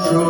এসো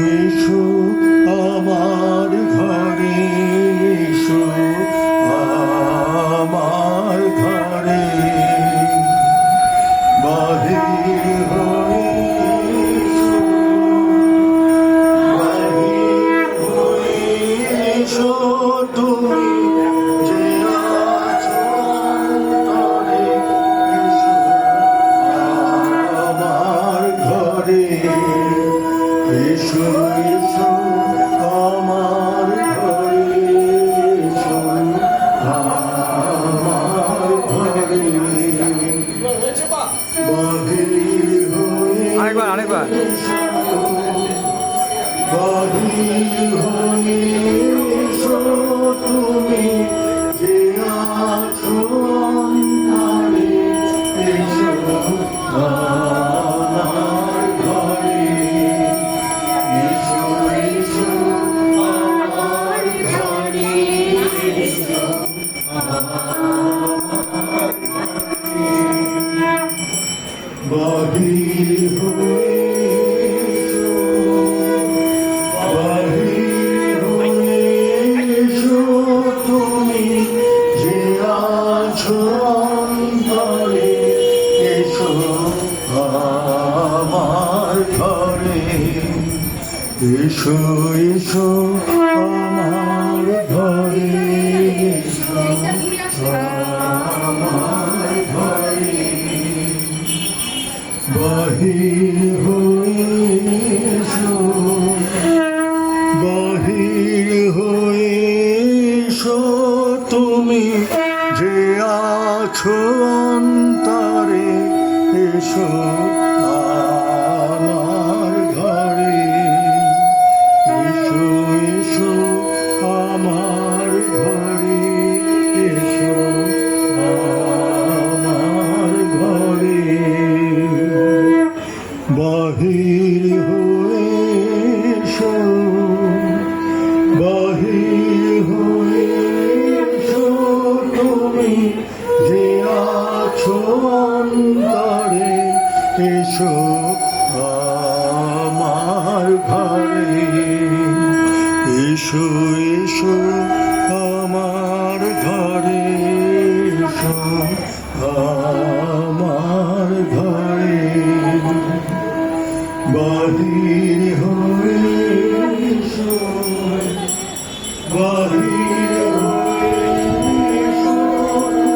এসো আমার ঘরে, এসো আমার ঘরে, বাহির হয়ে এসো, বাহির হয়ে এসো তুমি যে আছো অন্তরে, এসো আমার ঘরে। এসো এসো আমার ঘরে, এসো আমার ঘরে, বাহির হয়ে আরেকবার বাহির হয়ে এসো তুমি যে আছো অন্তরে, এসো আমার ঘরে। বাহির হয়ে এসো, বাহির হয়ে এসো তুমি যে আছো অন্তরে, এসো আমার ঘরে। এসো এসো আমার ঘরে, এসো আমার ঘরে, বাহির হয়ে এসো, বাহির হয়ে এসো তুমি যে আছো অন্তরে, এসো আমার ঘরে। এসো এসো আমার ঘরে, এসো আমার ঘরে, বাহির হয়ে এসো, বাহির হয়ে এসো তুমি যে আছো অন্তরে, এসো আমার ঘরে। এসো এসো আমার ঘরে, এসো আমার ঘরে, বাহির হয়ে এসো, বাহির হয়ে এসো তুমি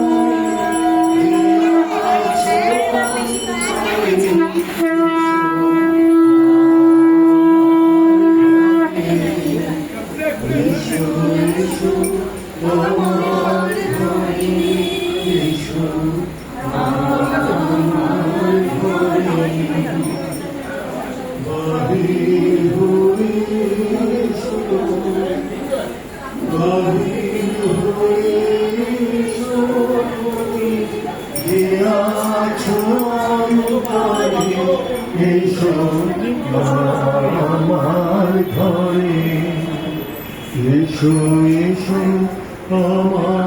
এসো এসো আমার